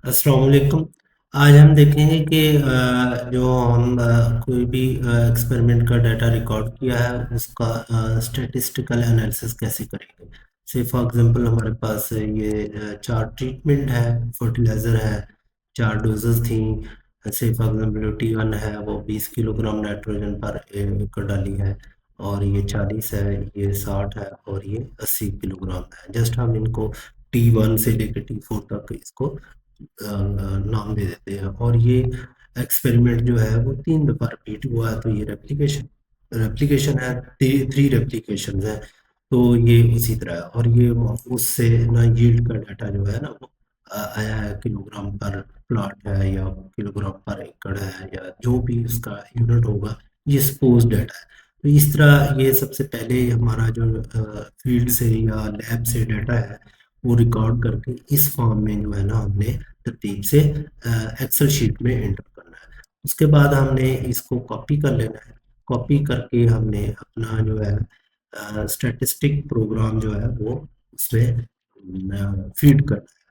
अस्सलाम वालेकुम। आज हम देखेंगे कि जो हम कोई भी एक्सपेरिमेंट का डाटा रिकॉर्ड किया है उसका स्टैटिस्टिकल एनालिसिस कैसे करेंगे। से फॉर एग्जांपल हमारे पास ये चार ट्रीटमेंट है, फर्टिलाइज़र है, चार डोजेस थी। से फॉर एग्जांपल T1 है वो 20 किलोग्राम नाइट्रोजन पर एकड़ डाली है, और ये 40 है, ये 60 है, और ये 80 किलोग्राम है। जस्ट हम इनको T1 से लेकर T4 तक इसको नाम दे देते हैं। और ये एक्सपेरिमेंट जो है वो 3 दफ़ा रिपीट हुआ है, तो ये रेप्लिकेशन रेप्लिकेशन है, थ्री रेप्लिकेशन है। तो ये उसी तरह है, और ये उससे ना यील्ड का डाटा जो है ना वो आया है, किलोग्राम पर प्लॉट है या किलोग्राम पर एकड़ है या जो भी उसका यूनिट होगा, ये सपोज डाटा है। तो इस तरह ये सबसे पहले हमारा जो फील्ड से या लैब से डाटा है वो रिकॉर्ड करके इस फॉर्म में जो है ना हमने तरतीब से एक्सेल शीट में एंटर करना है। उसके बाद हमने इसको कॉपी कर लेना है। कॉपी करके हमने अपना जो है स्टैटिस्टिक प्रोग्राम जो है वो उसमें फीड करना है।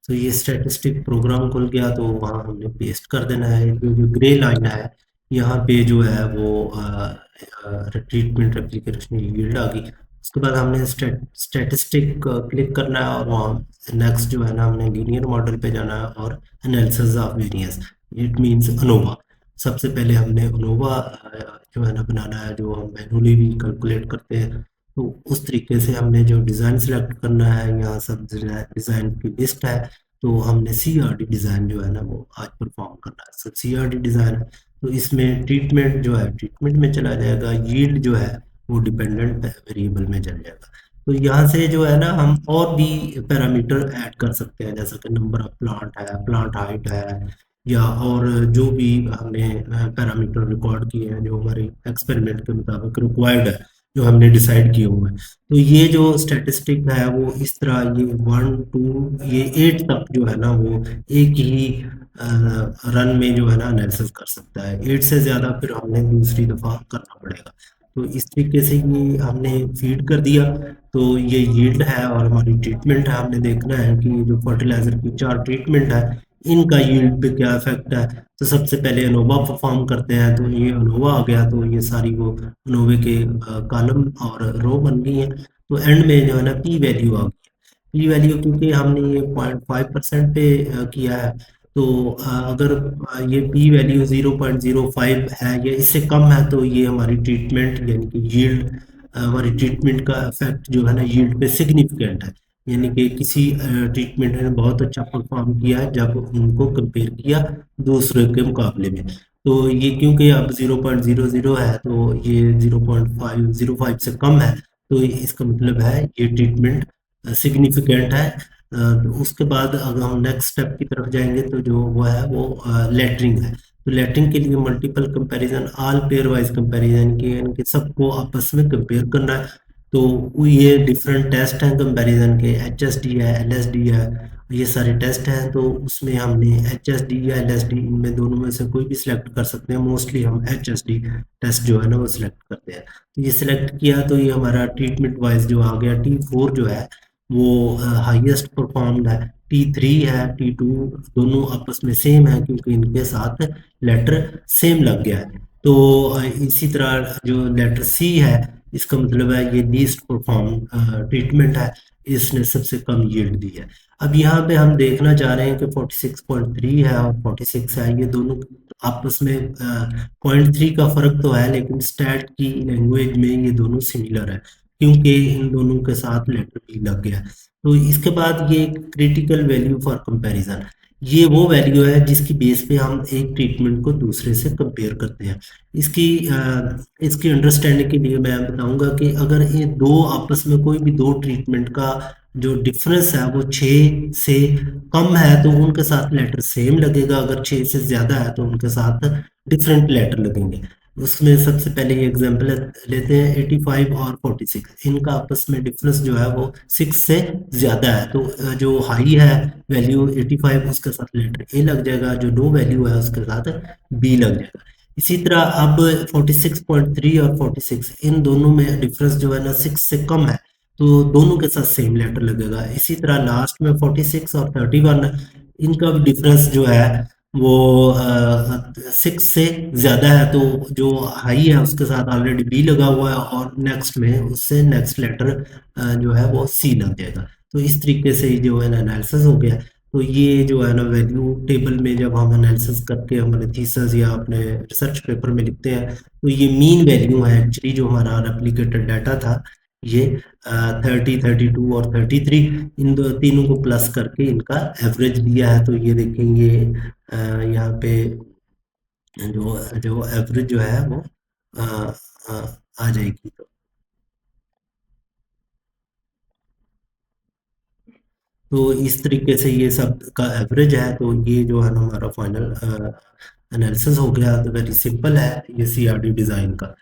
तो ये स्टैटिस्टिक प्रोग्राम खुल गया, तो वहाँ हमने पेस्ट कर देना है। जो ग्रे लाइन है यहाँ पे जो है वो ट्रीटमेंट रेप्लिकेशन यील्ड आ गई। उसके बाद हमने स्टैटिस्टिक क्लिक करना है, और वहाँ नेक्स्ट जो है ना हमने लीनियर मॉडल पे जाना है और analysis of variance, it means ANOVA. सबसे पहले हमने अनोवा जो है ना बनाना है, जो हम मैनुअली भी कैलकुलेट करते हैं। तो उस तरीके से हमने जो डिज़ाइन सेलेक्ट करना है, यहाँ सब डिज़ाइन की लिस्ट है। तो हमने CRD डिज़ाइन जो है ना वो आज परफॉर्म करना है। सब CRD डिज़ाइन है, तो इसमें ट्रीटमेंट जो है ट्रीटमेंट में चला जाएगा, यील्ड जो है वो डिपेंडेंट वेरिएबल में चल जाएगा। तो यहाँ से जो है ना हम और भी पैरामीटर ऐड कर सकते हैं, जैसा कि नंबर ऑफ प्लांट है, प्लांट हाइट है, या और जो भी हमने पैरामीटर रिकॉर्ड किए हैं जो हमारे एक्सपेरिमेंट के मुताबिक रिक्वायर्ड है, जो हमने डिसाइड किए हुए हैं। तो ये जो स्टैटिस्टिक है वो इस तरह ये 1 2 ये 8 तक जो है ना वो एक ही रन में जो है ना एनालिसिस कर सकता है। 8 से ज़्यादा फिर हमने दूसरी दफ़ा करना पड़ेगा। तो इस तरीके से ये हमने फीड कर दिया। तो ये यील्ड है और हमारी ट्रीटमेंट है। हमने देखना है कि जो फर्टिलाइज़र की चार ट्रीटमेंट है इनका यील्ड पे क्या इफेक्ट है। तो सबसे पहले अनोवा परफॉर्म करते हैं, तो ये अनोवा आ गया, तो ये सारी वो अनोवे के कॉलम और रो बन गई हैं। तो एंड में जो है ना पी वैल्यू आ गई। पी वैल्यू क्योंकि हमने ये 0.5% पे किया है, तो अगर ये पी वैल्यू 0.05 है या इससे कम है, तो ये हमारी ट्रीटमेंट यानी कि यील्ड, हमारी ट्रीटमेंट का इफेक्ट जो है ना यील्ड पे सिग्निफिकेंट है। यानी कि किसी ट्रीटमेंट ने बहुत अच्छा परफॉर्म किया है जब उनको कंपेयर किया दूसरे के मुकाबले में। तो ये क्योंकि अब 0.00 है, तो ये 0.505 से कम है, तो इसका मतलब है ये ट्रीटमेंट सिग्निफिकेंट है। तो उसके बाद अगर हम नेक्स्ट स्टेप की तरफ जाएंगे तो जो वो है वो लेटरिंग है। तो लेटरिंग के लिए multiple comparison, all pair wise comparison के इनके सबको आपस में कंपेयर करना है। तो ये डिफरेंट टेस्ट हैं कंपैरिजन के, HSD है, LSD है, ये सारे टेस्ट हैं। तो उसमें हमने HSD या LSD इनमें दोनों में से कोई भी सिलेक्ट कर सकते हैं। मोस्टली हम HSD टेस्ट जो है ना वो सिलेक्ट करते हैं। तो ये सिलेक्ट किया तो ये हमारा ट्रीटमेंट वाइज जो आ गया, T4 जो है वो हाईएस्ट परफॉर्म्ड है। T3 है, T2 दोनों आपस में सेम है क्योंकि इनके साथ लेटर सेम लग गया है। तो इसी तरह जो लेटर C है, इसका मतलब है ये लीस्ट परफॉर्म ट्रीटमेंट है, इसने सबसे कम यील्ड दी है। अब यहाँ पे हम देखना चाह रहे हैं कि 46.3 है और 46 है, ये दोनों आपस में 0.3 का फर्क तो है, लेकिन स्टैट की लैंग्वेज में ये दोनों सिमिलर है क्योंकि इन दोनों के साथ लेटर भी लग गया। तो इसके बाद ये क्रिटिकल वैल्यू फॉर कंपैरिजन, ये वो वैल्यू है जिसकी बेस पे हम एक ट्रीटमेंट को दूसरे से कंपेयर करते हैं। इसकी अंडरस्टैंडिंग के लिए मैं बताऊंगा कि अगर ये दो आपस में कोई भी दो ट्रीटमेंट का जो डिफरेंस है वो 6 से कम है तो उनके साथ लेटर सेम लगेगा, अगर 6 से ज़्यादा है तो उनके साथ डिफरेंट लेटर लगेंगे। उसमें सबसे पहले ये एग्जांपल लेते हैं 85 और 46, इनका आपस में डिफरेंस जो है वो 6 से ज़्यादा है। तो जो हाई है वैल्यू 85, उसके साथ लेटर ए लग जाएगा, जो लो वैल्यू है उसके साथ बी लग जाएगा। इसी तरह अब 46.3 और 46 इन दोनों में डिफरेंस जो है ना 6 से कम है, तो दोनों के साथ सेम लेटर लगेगा। इसी तरह लास्ट में 46 और 31 इनका भी डिफरेंस जो है वो 6 से ज़्यादा है, तो जो हाई है उसके साथ ऑलरेडी बी लगा हुआ है और नेक्स्ट में उससे नेक्स्ट लेटर जो है वो सी लग जाएगा। तो इस तरीके से जो है ना एनालिसिस हो गया। तो ये जो है ना वैल्यू टेबल में जब हम एनालिसिस करके हमारे थीसिस या अपने रिसर्च पेपर में लिखते हैं, तो ये मीन वैल्यू है एक्चुअली जो हमारा रेप्लिकेटेड डाटा था। ये 30, 32 और 33 इन दो तीनों को प्लस करके इनका एवरेज दिया है। तो ये देखेंगे यहाँ पे जो जो एवरेज जो है वो अ, आ जाएगी। तो इस तरीके से ये सब का एवरेज है। तो ये जो है ना हमारा फाइनल एनालिसिस हो गया। तो वेरी सिंपल है ये सीआरडी डिज़ाइन का।